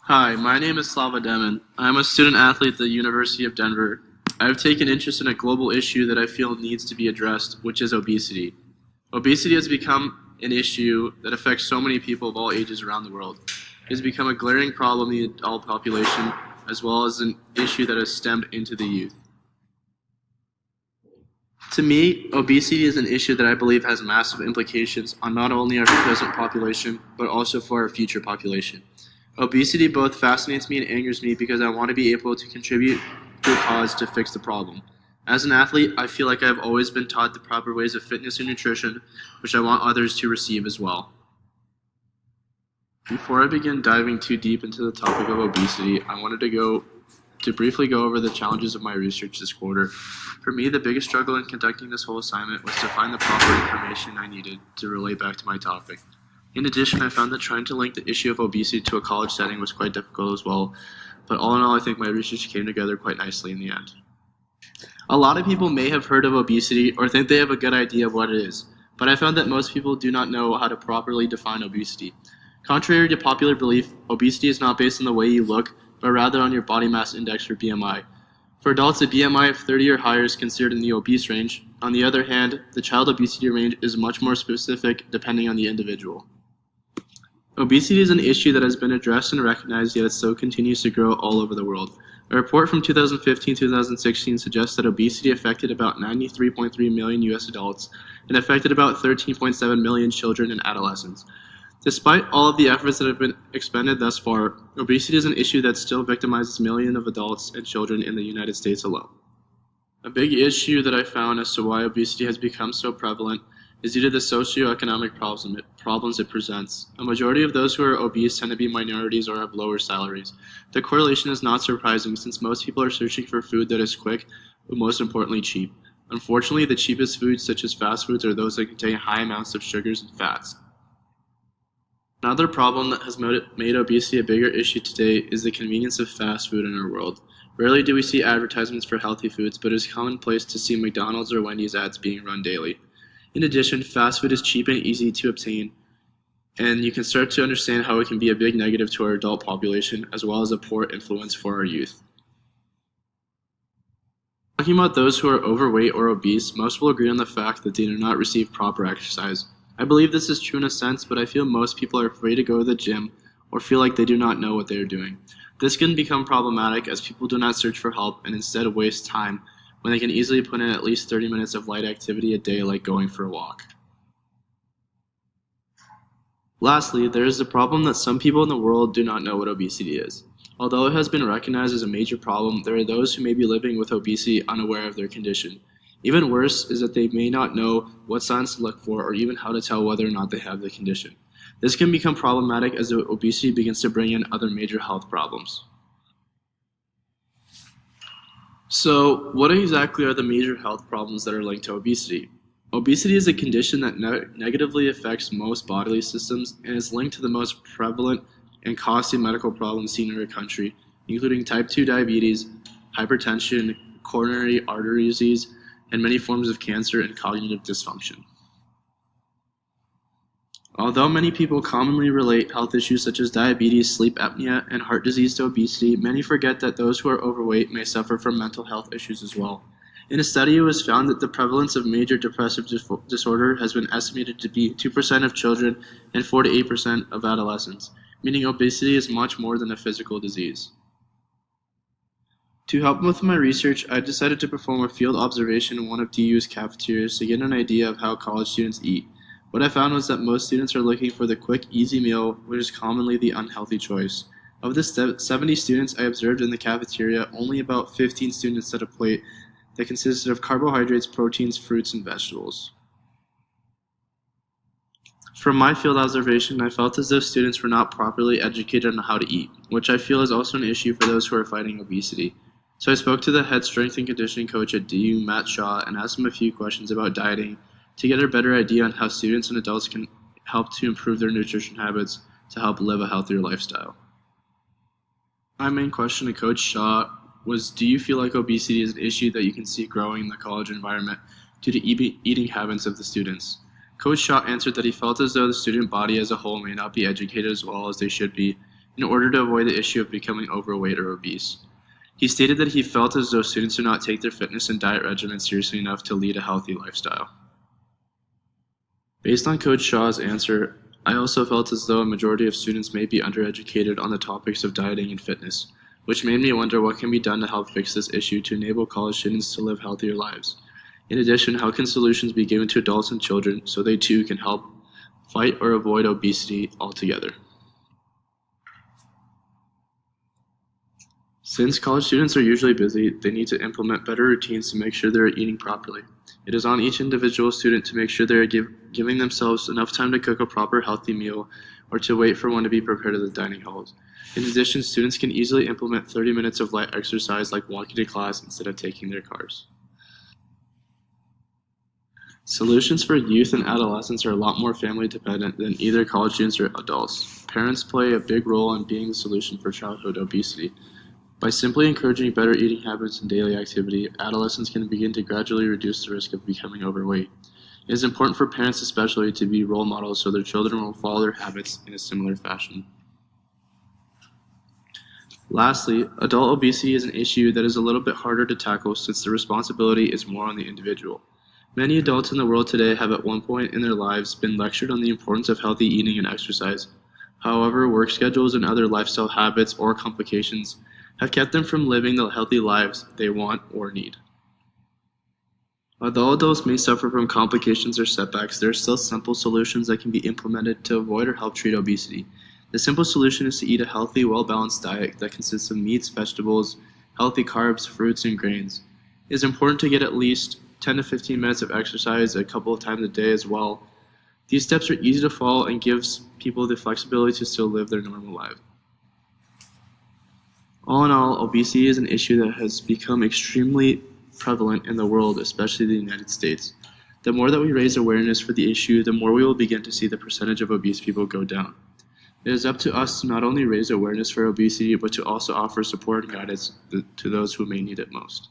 Hi, my name is Slava Demon. I'm a student athlete at the University of Denver. I've taken interest in a global issue that I feel needs to be addressed, which is obesity. Obesity has become an issue that affects so many people of all ages around the world. It has become a glaring problem in the adult population, as well as an issue that has stemmed into the youth. To me, obesity is an issue that I believe has massive implications on not only our present population, but also for our future population. Obesity both fascinates me and angers me because I want to be able to contribute to a cause to fix the problem. As an athlete, I feel like I've always been taught the proper ways of fitness and nutrition, which I want others to receive as well. Before I begin diving too deep into the topic of obesity, I wanted to briefly go over the challenges of my research this quarter. For me, the biggest struggle in conducting this whole assignment was to find the proper information I needed to relate back to my topic. In addition, I found that trying to link the issue of obesity to a college setting was quite difficult as well, but all in all, I think my research came together quite nicely in the end. A lot of people may have heard of obesity or think they have a good idea of what it is, but I found that most people do not know how to properly define obesity. Contrary to popular belief, obesity is not based on the way you look, but rather on your body mass index or BMI. For adults, a BMI of 30 or higher is considered in the obese range. On the other hand, the child obesity range is much more specific depending on the individual. Obesity is an issue that has been addressed and recognized, yet it still continues to grow all over the world. A report from 2015-2016 suggests that obesity affected about 93.3 million U.S. adults and affected about 13.7 million children and adolescents. Despite all of the efforts that have been expended thus far, obesity is an issue that still victimizes millions of adults and children in the United States alone. A big issue that I found as to why obesity has become so prevalent is due to the socioeconomic problems it presents. A majority of those who are obese tend to be minorities or have lower salaries. The correlation is not surprising since most people are searching for food that is quick, but most importantly cheap. Unfortunately, the cheapest foods such as fast foods are those that contain high amounts of sugars and fats. Another problem that has made obesity a bigger issue today is the convenience of fast food in our world. Rarely do we see advertisements for healthy foods, but it is commonplace to see McDonald's or Wendy's ads being run daily. In addition, fast food is cheap and easy to obtain, and you can start to understand how it can be a big negative to our adult population, as well as a poor influence for our youth. Talking about those who are overweight or obese, most will agree on the fact that they do not receive proper exercise. I believe this is true in a sense, but I feel most people are afraid to go to the gym or feel like they do not know what they are doing. This can become problematic as people do not search for help and instead waste time when they can easily put in at least 30 minutes of light activity a day like going for a walk. Lastly, there is the problem that some people in the world do not know what obesity is. Although it has been recognized as a major problem, there are those who may be living with obesity unaware of their condition. Even worse is that they may not know what signs to look for or even how to tell whether or not they have the condition. This can become problematic as obesity begins to bring in other major health problems. So, what exactly are the major health problems that are linked to obesity? Obesity is a condition that negatively affects most bodily systems and is linked to the most prevalent and costly medical problems seen in our country, including type 2 diabetes, hypertension, coronary artery disease, and many forms of cancer and cognitive dysfunction. Although many people commonly relate health issues such as diabetes, sleep apnea, and heart disease to obesity, many forget that those who are overweight may suffer from mental health issues as well. In a study, it was found that the prevalence of major depressive disorder has been estimated to be 2% of children and 4 to 8% of adolescents, meaning obesity is much more than a physical disease. To help with my research, I decided to perform a field observation in one of DU's cafeterias to get an idea of how college students eat. What I found was that most students are looking for the quick, easy meal, which is commonly the unhealthy choice. Of the 70 students I observed in the cafeteria, only about 15 students had a plate that consisted of carbohydrates, proteins, fruits, and vegetables. From my field observation, I felt as though students were not properly educated on how to eat, which I feel is also an issue for those who are fighting obesity. So I spoke to the head strength and conditioning coach at DU, Matt Shaw, and asked him a few questions about dieting to get a better idea on how students and adults can help to improve their nutrition habits to help live a healthier lifestyle. My main question to Coach Shaw was, do you feel like obesity is an issue that you can see growing in the college environment due to eating habits of the students? Coach Shaw answered that he felt as though the student body as a whole may not be educated as well as they should be, in order to avoid the issue of becoming overweight or obese. He stated that he felt as though students do not take their fitness and diet regimen seriously enough to lead a healthy lifestyle. Based on Coach Shaw's answer, I also felt as though a majority of students may be undereducated on the topics of dieting and fitness, which made me wonder what can be done to help fix this issue to enable college students to live healthier lives. In addition, how can solutions be given to adults and children so they too can help fight or avoid obesity altogether? Since college students are usually busy, they need to implement better routines to make sure they are eating properly. It is on each individual student to make sure they are giving themselves enough time to cook a proper healthy meal or to wait for one to be prepared at the dining halls. In addition, students can easily implement 30 minutes of light exercise like walking to class instead of taking their cars. Solutions for youth and adolescents are a lot more family dependent than either college students or adults. Parents play a big role in being the solution for childhood obesity. By simply encouraging better eating habits and daily activity, adolescents can begin to gradually reduce the risk of becoming overweight. It is important for parents especially to be role models so their children will follow their habits in a similar fashion. Lastly, adult obesity is an issue that is a little bit harder to tackle since the responsibility is more on the individual. Many adults in the world today have at one point in their lives been lectured on the importance of healthy eating and exercise. However, work schedules and other lifestyle habits or complications have kept them from living the healthy lives they want or need. Although adults may suffer from complications or setbacks, there are still simple solutions that can be implemented to avoid or help treat obesity. The simple solution is to eat a healthy, well-balanced diet that consists of meats, vegetables, healthy carbs, fruits, and grains. It is important to get at least 10 to 15 minutes of exercise a couple of times a day as well. These steps are easy to follow and gives people the flexibility to still live their normal life. All in all, obesity is an issue that has become extremely prevalent in the world, especially the United States. The more that we raise awareness for the issue, the more we will begin to see the percentage of obese people go down. It is up to us to not only raise awareness for obesity, but to also offer support and guidance to those who may need it most.